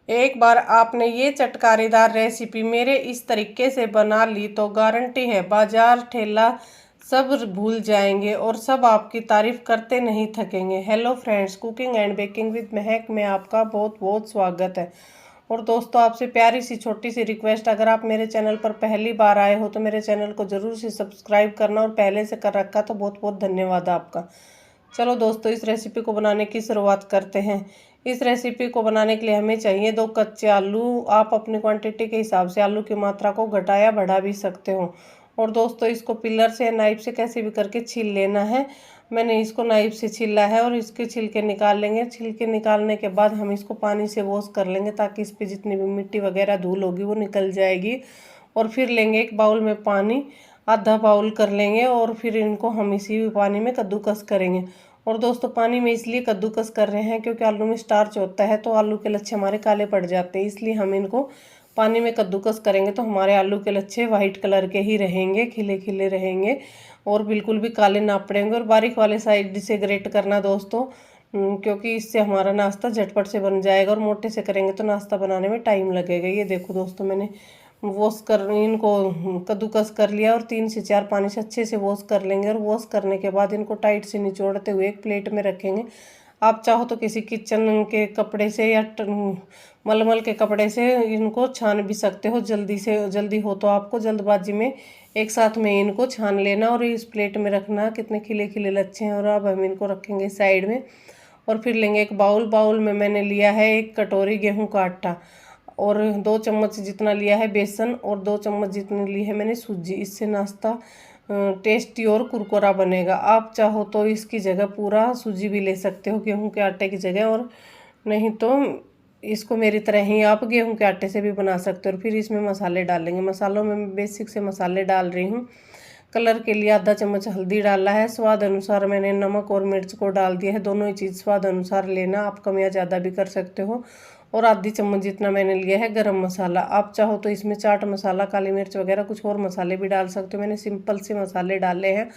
एक बार आपने ये चटकारेदार रेसिपी मेरे इस तरीके से बना ली तो गारंटी है बाजार ठेला सब भूल जाएंगे और सब आपकी तारीफ करते नहीं थकेंगे। Hello friends, cooking and baking with Mehak में आपका बहुत बहुत स्वागत है। और दोस्तों, आपसे प्यारी सी छोटी सी रिक्वेस्ट, अगर आप मेरे चैनल पर पहली बार आए हो तो मेरे चैनल को ज़रूर से सब्सक्राइब करना, और पहले से कर रखा तो बहुत बहुत धन्यवाद आपका। चलो दोस्तों, इस रेसिपी को बनाने की शुरुआत करते हैं। इस रेसिपी को बनाने के लिए हमें चाहिए 2 कच्चे आलू। आप अपनी क्वांटिटी के हिसाब से आलू की मात्रा को घटाया बढ़ा भी सकते हो। और दोस्तों, इसको पिलर से या नाइफ से कैसे भी करके छील लेना है। मैंने इसको नाइफ से छीला है और इसके छिलके निकाल लेंगे। छिलके निकालने के बाद हम इसको पानी से वॉश कर लेंगे ताकि इस पर जितनी भी मिट्टी वगैरह धूल होगी वो निकल जाएगी। और फिर लेंगे एक बाउल में पानी, आधा बाउल कर लेंगे और फिर इनको हम इसी पानी में कद्दूकस करेंगे। और दोस्तों, पानी में इसलिए कद्दूकस कर रहे हैं क्योंकि आलू में स्टार्च होता है तो आलू के लच्छे हमारे काले पड़ जाते हैं, इसलिए हम इनको पानी में कद्दूकस करेंगे तो हमारे आलू के लच्छे वाइट कलर के ही रहेंगे, खिले खिले रहेंगे और बिल्कुल भी काले ना पड़ेंगे। और बारीक वाले साइड से ग्रेट करना दोस्तों, क्योंकि इससे हमारा नाश्ता झटपट से बन जाएगा। और मोटे से करेंगे तो नाश्ता बनाने में टाइम लगेगा। ये देखो दोस्तों, मैंने वॉश कर इनको कद्दूकस कर लिया और 3 से 4 पानी से अच्छे से वॉश कर लेंगे। और वॉश करने के बाद इनको टाइट से निचोड़ते हुए एक प्लेट में रखेंगे। आप चाहो तो किसी किचन के कपड़े से या मलमल के कपड़े से इनको छान भी सकते हो। जल्दी से जल्दी हो तो आपको जल्दबाजी में एक साथ में इनको छान लेना और इस प्लेट में रखना। कितने खिले खिले लच्छे हैं। और अब हम इनको रखेंगे साइड में। और फिर लेंगे एक बाउल में मैंने लिया है 1 कटोरी गेहूं का आटा और 2 चम्मच जितना लिया है बेसन और 2 चम्मच जितनी ली है मैंने सूजी। इससे नाश्ता टेस्टी और कुरकुरा बनेगा। आप चाहो तो इसकी जगह पूरा सूजी भी ले सकते हो गेहूं के आटे की जगह, और नहीं तो इसको मेरी तरह ही आप गेहूं के आटे से भी बना सकते हो। और फिर इसमें मसाले डालेंगे। मसालों में मैं बेसिक से मसाले डाल रही हूँ। कलर के लिए आधा चम्मच हल्दी डाला है। स्वाद अनुसार मैंने नमक और मिर्च को डाल दिया है। दोनों ही चीज़ स्वाद अनुसार लेना, आप कम या ज़्यादा भी कर सकते हो। और आधी चम्मच जितना मैंने लिया है गरम मसाला। आप चाहो तो इसमें चाट मसाला, काली मिर्च वगैरह कुछ और मसाले भी डाल सकते हो। मैंने सिंपल से मसाले डाले हैं।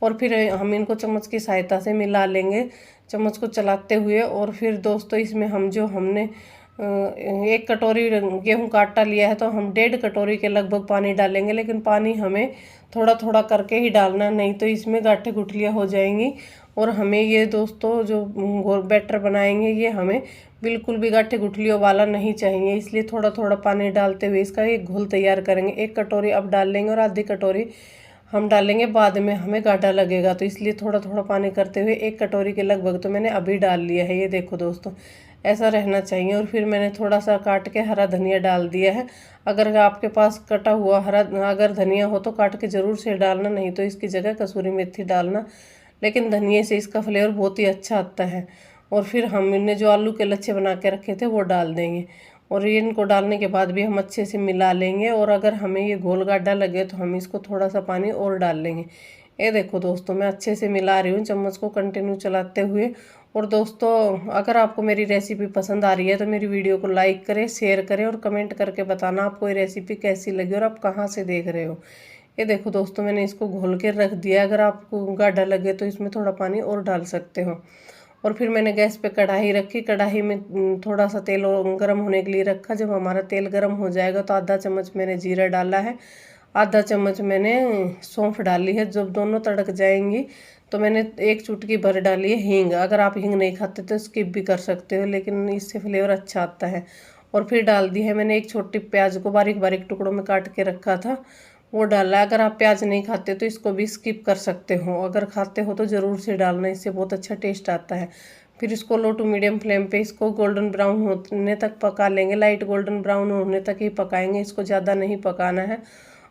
और फिर हम इनको चम्मच की सहायता से मिला लेंगे, चम्मच को चलाते हुए। और फिर दोस्तों, इसमें हमने 1 कटोरी गेहूं का आटा लिया है तो हम 1.5 कटोरी के लगभग पानी डालेंगे। लेकिन पानी हमें थोड़ा थोड़ा करके ही डालना, नहीं तो इसमें गांठें गुठलियाँ हो जाएंगी। और हमें ये दोस्तों जो बैटर बनाएंगे ये हमें बिल्कुल भी गांठें गुठलियों वाला नहीं चाहिए, इसलिए थोड़ा थोड़ा पानी डालते हुए इसका एक घोल तैयार करेंगे। 1 कटोरी अब डाल लेंगे और आधी कटोरी हम डालेंगे बाद में, हमें गाढ़ा लगेगा तो इसलिए थोड़ा थोड़ा पानी करते हुए 1 कटोरी के लगभग तो मैंने अभी डाल लिया है। ये देखो दोस्तों, ऐसा रहना चाहिए। और फिर मैंने थोड़ा सा काट के हरा धनिया डाल दिया है। अगर आपके पास कटा हुआ हरा अगर धनिया हो तो काट के ज़रूर से डालना, नहीं तो इसकी जगह कसूरी मेथी डालना। लेकिन धनिए से इसका फ्लेवर बहुत ही अच्छा आता है। और फिर हमने जो आलू के लच्छे बना के रखे थे वो डाल देंगे। और इनको डालने के बाद भी हम अच्छे से मिला लेंगे। और अगर हमें ये घोल गाढ़ा लगे तो हम इसको थोड़ा सा पानी और डाल लेंगे। ये देखो दोस्तों, मैं अच्छे से मिला रही हूँ चम्मच को कंटिन्यू चलाते हुए। और दोस्तों, अगर आपको मेरी रेसिपी पसंद आ रही है तो मेरी वीडियो को लाइक करें, शेयर करें और कमेंट करके बताना आपको ये रेसिपी कैसी लगी और आप कहाँ से देख रहे हो। ये देखो दोस्तों, मैंने इसको घोल के रख दिया। अगर आपको गाढ़ा लगे तो इसमें थोड़ा पानी और डाल सकते हो। और फिर मैंने गैस पे कढ़ाई रखी। कढ़ाई में थोड़ा सा तेल गर्म होने के लिए रखा। जब हमारा तेल गर्म हो जाएगा तो आधा चम्मच मैंने जीरा डाला है, आधा चम्मच मैंने सौंफ डाली है। जब दोनों तड़क जाएंगी तो मैंने 1 चुटकी भर डाली है हींग। अगर आप हींग नहीं खाते तो स्किप भी कर सकते हो, लेकिन इससे फ्लेवर अच्छा आता है। और फिर डाल दी है मैंने 1 छोटी प्याज को बारीक बारीक टुकड़ों में काट के रखा था, वो डाला है। अगर आप प्याज नहीं खाते तो इसको भी स्किप कर सकते हो, अगर खाते हो तो ज़रूर से डालना, इससे बहुत अच्छा टेस्ट आता है। फिर इसको लो टू मीडियम फ्लेम पे इसको गोल्डन ब्राउन होने तक पका लेंगे। लाइट गोल्डन ब्राउन होने तक ही पकाएंगे, इसको ज़्यादा नहीं पकाना है।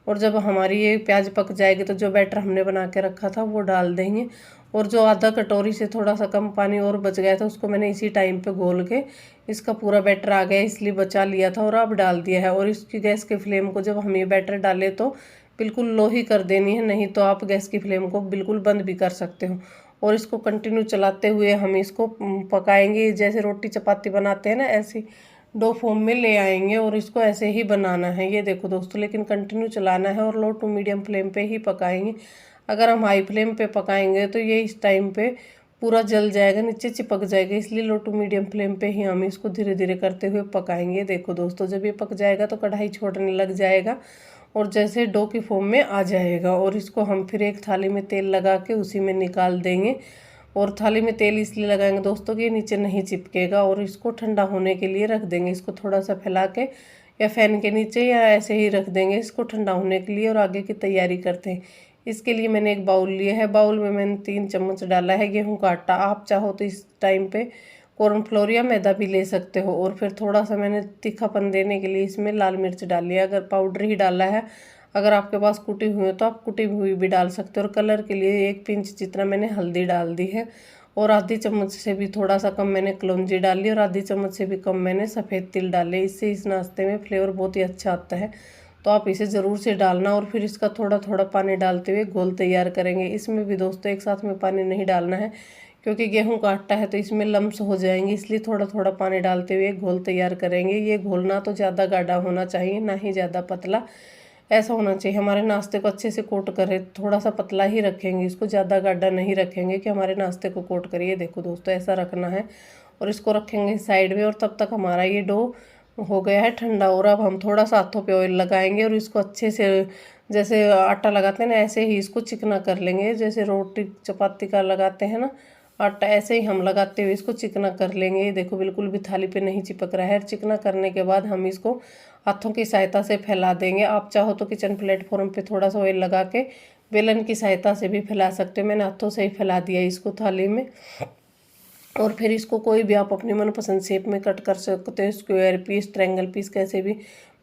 और जब हमारी ये प्याज पक जाएगी तो जो बैटर हमने बना के रखा था वो डाल देंगे। और जो आधा कटोरी से थोड़ा सा कम पानी और बच गया था उसको मैंने इसी टाइम पे घोल के, इसका पूरा बैटर आ गया इसलिए बचा लिया था और अब डाल दिया है। और इसकी गैस के फ्लेम को जब हम ये बैटर डालें तो बिल्कुल लो ही कर देनी है, नहीं तो आप गैस की फ्लेम को बिल्कुल बंद भी कर सकते हो। और इसको कंटिन्यू चलाते हुए हम इसको पकाएंगे। जैसे रोटी चपाती बनाते हैं ना, ऐसे डो फॉर्म में ले आएंगे और इसको ऐसे ही बनाना है। ये देखो दोस्तों, लेकिन कंटिन्यू चलाना है और लो टू मीडियम फ्लेम पे ही पकाएंगे। अगर हम हाई फ्लेम पे पकाएंगे तो ये इस टाइम पे पूरा जल जाएगा, नीचे चिपक जाएगा। इसलिए लो टू मीडियम फ्लेम पे ही हम इसको धीरे धीरे करते हुए पकाएंगे। देखो दोस्तों, जब ये पक जाएगा तो कढ़ाई छोड़ने लग जाएगा और जैसे डो की फॉर्म में आ जाएगा। और इसको हम फिर एक थाली में तेल लगा के उसी में निकाल देंगे। और थाली में तेल इसलिए लगाएंगे दोस्तों कि ये नीचे नहीं चिपकेगा। और इसको ठंडा होने के लिए रख देंगे। इसको थोड़ा सा फैला के या फैन के नीचे या ऐसे ही रख देंगे इसको ठंडा होने के लिए। और आगे की तैयारी करते हैं। इसके लिए मैंने एक बाउल लिया है। बाउल में मैंने 3 चम्मच डाला है गेहूं का आटा। आप चाहो तो इस टाइम पे कॉर्नफ्लोर या मैदा भी ले सकते हो। और फिर थोड़ा सा मैंने तीखापन देने के लिए इसमें लाल मिर्च डाली है। अगर पाउडर ही डाला है, अगर आपके पास कुटी हुई है तो आप कुटी हुई भी डाल सकते हो। और कलर के लिए 1 पिंच जितना मैंने हल्दी डाल दी है। और आधी चम्मच से भी थोड़ा सा कम मैंने कलौंजी डाली। और आधी चम्मच से भी कम मैंने सफ़ेद तिल डाले। इससे इस नाश्ते में फ्लेवर बहुत ही अच्छा आता है, तो आप इसे ज़रूर से डालना। और फिर इसका थोड़ा थोड़ा पानी डालते हुए घोल तैयार करेंगे। इसमें भी दोस्तों एक साथ में पानी नहीं डालना है, क्योंकि गेहूं का आटा है तो इसमें लम्स हो जाएंगे। इसलिए थोड़ा थोड़ा पानी डालते हुए घोल तैयार करेंगे। ये घोल ना तो ज़्यादा गाढ़ा होना चाहिए, ना ही ज़्यादा पतला। ऐसा होना चाहिए हमारे नाश्ते को अच्छे से कोट करे। थोड़ा सा पतला ही रखेंगे इसको, ज़्यादा गाढ़ा नहीं रखेंगे कि हमारे नाश्ते को कोट करिए। देखो दोस्तों, ऐसा रखना है। और इसको रखेंगे साइड में। और तब तक हमारा ये डो हो गया है ठंडा। और अब हम थोड़ा सा हाथों पे ऑयल लगाएंगे और इसको अच्छे से, जैसे आटा लगाते हैं ना, ऐसे ही इसको चिकना कर लेंगे। जैसे रोटी चपाती का लगाते हैं ना आटा, ऐसे ही हम लगाते हुए इसको चिकना कर लेंगे। ये देखो बिल्कुल भी थाली पे नहीं चिपक रहा है। चिकना करने के बाद हम इसको हाथों की सहायता से फैला देंगे। आप चाहो तो किचन प्लेटफॉर्म पे थोड़ा सा ऑयल लगा के बेलन की सहायता से भी फैला सकते हो। मैंने हाथों से ही फैला दिया इसको थाली में। और फिर इसको कोई भी आप अपनी मनपसंद शेप में कट कर सकते हो, स्क्वायर पीस, ट्रायंगल पीस, कैसे भी।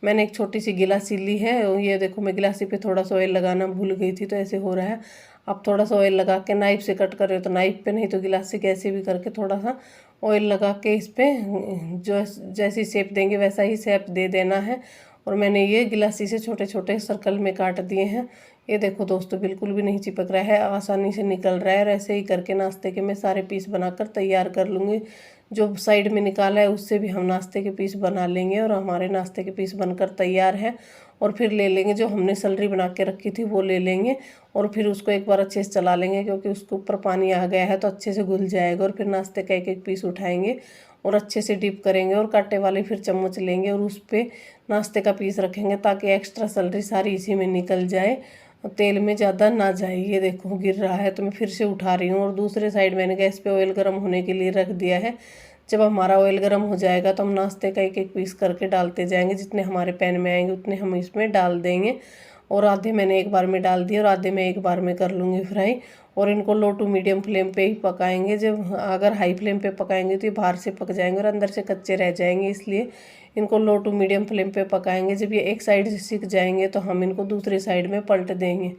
मैंने एक छोटी सी गिलासी ली है। ये देखो, मैं गिलासी पे थोड़ा सा ऑयल लगाना भूल गई थी तो ऐसे हो रहा है। आप थोड़ा सा ऑयल लगा के नाइफ से कट कर रहे हो तो नाइफ पे, नहीं तो गिलासी कैसे भी करके थोड़ा सा ऑयल लगा के इस पर जो जैसी शेप देंगे वैसा ही शेप दे देना है। और मैंने ये गिलासी से छोटे छोटे सर्कल में काट दिए हैं। ये देखो दोस्तों, बिल्कुल भी नहीं चिपक रहा है, आसानी से निकल रहा है। और ऐसे ही करके नाश्ते के मैं सारे पीस बनाकर तैयार कर लूँगी। जो साइड में निकाला है उससे भी हम नाश्ते के पीस बना लेंगे। और हमारे नाश्ते के पीस बनकर तैयार है। और फिर ले लेंगे जो हमने सलरी बना के रखी थी वो ले लेंगे। और फिर उसको एक बार अच्छे से चला लेंगे, क्योंकि उसके ऊपर पानी आ गया है तो अच्छे से घुल जाएगा। और फिर नाश्ते का एक एक पीस उठाएंगे और अच्छे से डिप करेंगे। और कांटे वाले फिर चम्मच लेंगे और उस पर नाश्ते का पीस रखेंगे, ताकि एक्स्ट्रा सैलरी सारी इसी में निकल जाए, तेल में ज़्यादा ना जाए। ये देखो गिर रहा है तो मैं फिर से उठा रही हूँ। और दूसरे साइड मैंने गैस पे ऑयल गर्म होने के लिए रख दिया है। जब हमारा ऑयल गर्म हो जाएगा तो हम नाश्ते का एक एक पीस करके डालते जाएंगे। जितने हमारे पैन में आएंगे उतने हम इसमें डाल देंगे। और आधे मैंने एक बार में डाल दिए और आधे मैं एक बार में कर लूँगी फ्राई। और इनको लो टू मीडियम फ्लेम पे ही पकाएंगे। जब अगर हाई फ्लेम पे पकाएंगे तो ये बाहर से पक जाएंगे और अंदर से कच्चे रह जाएंगे। इसलिए इनको लो टू मीडियम फ्लेम पे पकाएंगे। जब ये एक साइड से सिक जाएंगे तो हम इनको दूसरी साइड में पलट देंगे।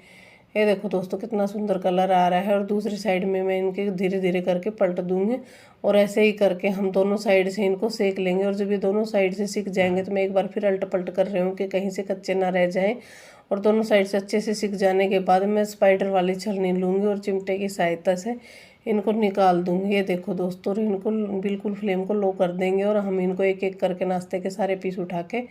ये देखो दोस्तों, कितना सुंदर कलर आ रहा है। और दूसरी साइड में मैं इनके धीरे धीरे करके पलट दूंगी। और ऐसे ही करके हम दोनों साइड से इनको सेक लेंगे। और जब ये दोनों साइड से सिक जाएंगे तो मैं एक बार फिर अल्ट पलट कर रही हूँ कि कहीं से कच्चे ना रह जाएं। और दोनों साइड से अच्छे से सिक जाने के बाद मैं स्पाइडर वाली छलनी लूँगी और चिमटे की सहायता से इनको निकाल दूँगी। ये देखो दोस्तों, और इनको बिल्कुल फ्लेम को लो कर देंगे। और हम इनको एक एक करके नाश्ते के सारे पीस उठा के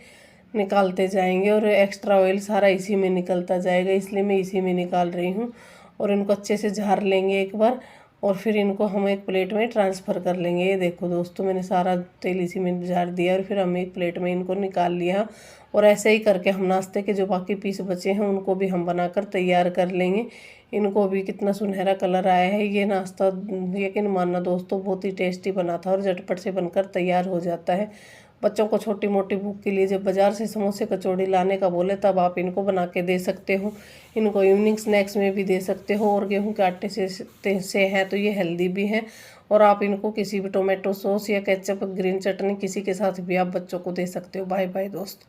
निकालते जाएंगे। और एक्स्ट्रा ऑयल सारा इसी में निकलता जाएगा, इसलिए मैं इसी में निकाल रही हूँ। और इनको अच्छे से झाड़ लेंगे एक बार। और फिर इनको हम एक प्लेट में ट्रांसफ़र कर लेंगे। ये देखो दोस्तों, मैंने सारा तेल इसी में झाड़ दिया और फिर हम एक प्लेट में इनको निकाल लिया। और ऐसे ही करके हम नाश्ते के जो बाकी पीस बचे हैं उनको भी हम बनाकर तैयार कर लेंगे। इनको भी कितना सुनहरा कलर आया है। ये नाश्ता यकीन मानना दोस्तों बहुत ही टेस्टी बना था और झटपट से बनकर तैयार हो जाता है। बच्चों को छोटी मोटी भूख के लिए जब बाज़ार से समोसे कचौड़ी लाने का बोले तब आप इनको बना के दे सकते हो। इनको इवनिंग स्नैक्स में भी दे सकते हो। और गेहूं के आटे से है तो ये हेल्दी भी है। और आप इनको किसी भी टोमेटो सॉस या केचप, ग्रीन चटनी, किसी के साथ भी आप बच्चों को दे सकते हो। बाय बाय दोस्त।